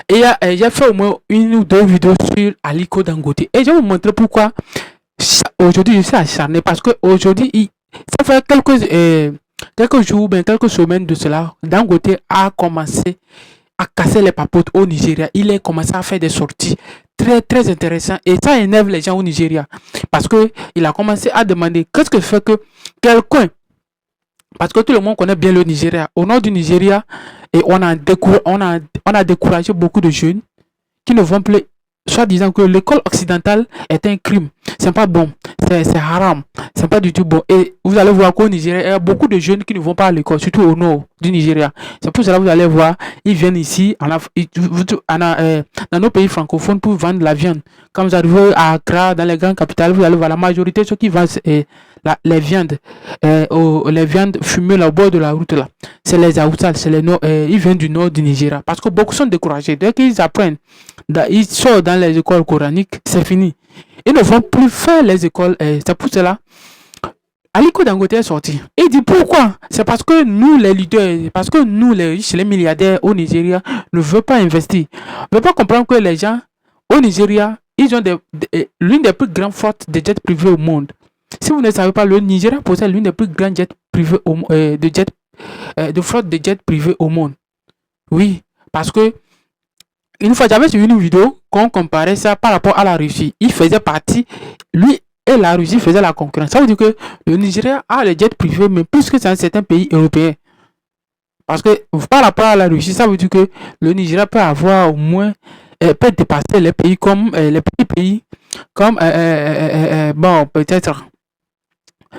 Et j'ai fait au moins une ou deux vidéos sur Aliko Dangote. Et je vais vous montrer pourquoi aujourd'hui je suis acharné. Parce que aujourd'hui, ça fait quelques jours, ben, quelques semaines de cela, Dangote a commencé à casser les papotes au Nigeria. Il a commencé à faire des sorties très très intéressantes. Et ça énerve les gens au Nigeria. Parce que il a commencé à demander qu'est-ce que fait que quelqu'un, parce que tout le monde connaît bien le Nigeria. Au nord du Nigeria, et on a découragé beaucoup de jeunes qui ne vont plus, soit disant que l'école occidentale est un crime. C'est pas bon. C'est haram. C'est pas du tout bon. Et vous allez voir qu'au Nigeria, il y a beaucoup de jeunes qui ne vont pas à l'école, surtout au nord du Nigeria. C'est pour cela que vous allez voir, ils viennent ici dans nos pays francophones pour vendre la viande. Quand vous arrivez à Accra, dans les grandes capitales, vous allez voir la majorité de ceux qui vendent les viandes fumées là, au bord de la route là. C'est les Aoussas, ils viennent du nord du Nigeria. Parce que beaucoup sont découragés. Dès qu'ils apprennent, ils sortent dans les écoles coraniques, c'est fini. Ils ne vont plus faire les écoles. C'est pour cela. Aliko Dangote est sorti. Et il dit pourquoi? C'est parce que nous, les leaders, parce que nous, les riches, les milliardaires au Nigeria, ne veulent pas investir. Ne veulent pas comprendre que les gens au Nigeria, ils ont l'une des plus grandes flottes de jets privés au monde. Si vous ne savez pas, le Nigeria possède l'une des plus grandes jets privés de flotte de jets privés au monde. Oui, parce que une fois, j'avais suivi une vidéo qu'on comparait ça par rapport à la Russie. Il faisait partie, lui et la Russie faisaient la concurrence. Ça veut dire que le Nigeria a les jets privés, mais plus que c'est un certain pays européen. Parce que par rapport à la Russie, ça veut dire que le Nigeria peut avoir au moins, peut dépasser les pays comme les petits pays, comme, bon, peut-être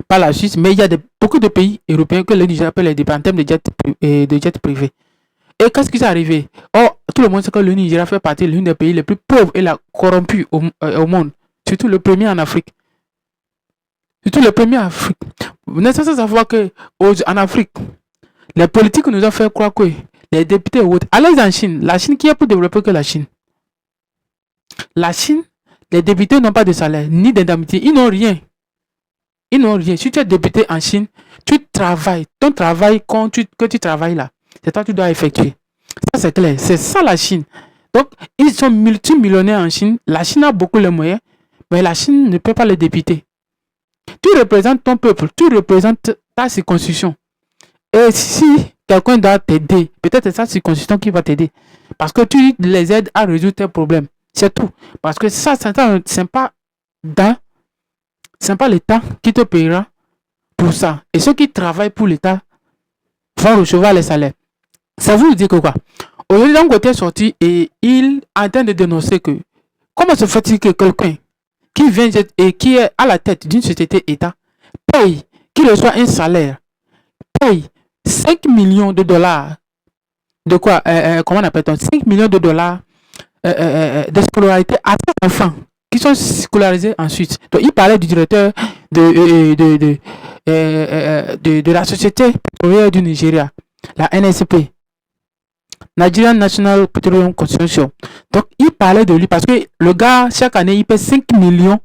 pas la Suisse, mais il y a beaucoup de pays européens que le Nigeria peut les dépasser en termes de jets privés. Et qu'est-ce qui s'est arrivé? Oh, tout le monde sait que le Nigeria fait partie de l'un des pays les plus pauvres et la corrompus au monde. Surtout le premier en Afrique. Surtout le premier en Afrique. Vous n'êtes pas sans savoir qu'en Afrique, les politiques nous ont fait croire que les députés ou autres. Allez en Chine. La Chine qui est plus développée que la Chine. La Chine, les députés n'ont pas de salaire, ni d'indemnité. Ils n'ont rien. Ils n'ont rien. Si tu es député en Chine, tu travailles. Ton travail, que tu travailles là, c'est toi qui dois effectuer. Ça, c'est clair. C'est ça la Chine. Donc, ils sont multimillionnaires en Chine. La Chine a beaucoup de moyens, mais la Chine ne peut pas les dépiter. Tu représentes ton peuple. Tu représentes ta circonscription. Et si quelqu'un doit t'aider, peut-être c'est sa circonscription qui va t'aider. Parce que tu les aides à résoudre tes problèmes. C'est tout. Parce que ça, c'est pas l'État qui te payera pour ça. Et ceux qui travaillent pour l'État vont recevoir les salaires. Ça vous dit que quoi? Aujourd'hui, Dangote est sorti et il est en train de dénoncer que comment se fait-il que quelqu'un qui vient et qui est à la tête d'une société État paye, qui reçoit un salaire, paye 5 millions de dollars de quoi, comment on appelle ça, 5 millions de dollars de scolarité à ses enfants qui sont scolarisés ensuite. Donc, il parlait du directeur de la société pétrolière du Nigeria, la NSP. Nigerian National Petroleum Consortium. Donc, il parlait de lui parce que le gars, chaque année, il paie 5 millions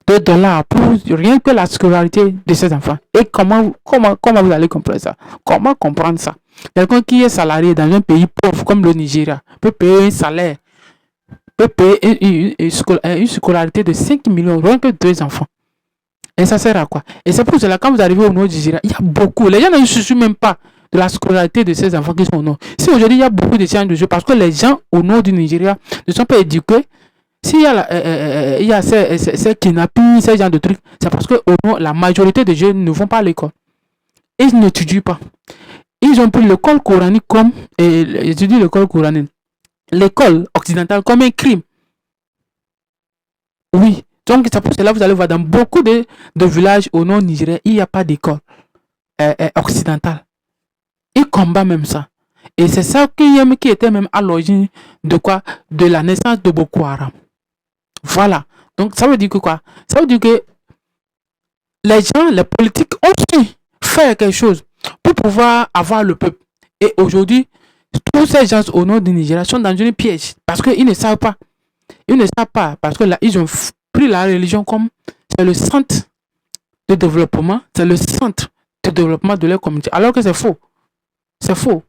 de dollars pour rien que la scolarité de ses enfants. Et comment vous allez comprendre ça? Comment comprendre ça? Quelqu'un qui est salarié dans un pays pauvre comme le Nigeria peut payer un salaire, peut payer une scolarité de 5 millions, rien que 2 enfants. Et ça sert à quoi? Et c'est pour cela, quand vous arrivez au nord du Nigeria, il y a beaucoup. Les gens ne se soucient même pas de la scolarité de ces enfants qui sont au nord. Si aujourd'hui il y a beaucoup de sciences de jeu, parce que les gens au nord du Nigeria ne sont pas éduqués, s'il y a ces kidnappings, ces genres de trucs, c'est parce que au nord, la majorité des jeunes ne vont pas à l'école. Ils n'étudient pas. Ils ont pris l'école coranique comme, étudient l'école coranique, l'école occidentale comme un crime. Oui. Donc, c'est pour cela que vous allez voir dans beaucoup de villages au nord Nigeria, il n'y a pas d'école occidentale. Ils combattent même ça. Et c'est ça qui était même à l'origine de quoi? De la naissance de Boko Haram. Voilà. Donc, ça veut dire que quoi? Ça veut dire que les gens, les politiques ont su faire quelque chose pour pouvoir avoir le peuple. Et aujourd'hui, tous ces gens au nord du Nigeria sont dans une piège parce qu'ils ne savent pas. Ils ne savent pas parce que là, ils ont pris la religion comme c'est le centre de développement, c'est le centre de développement de leur communauté. Alors que c'est faux. C'est faux.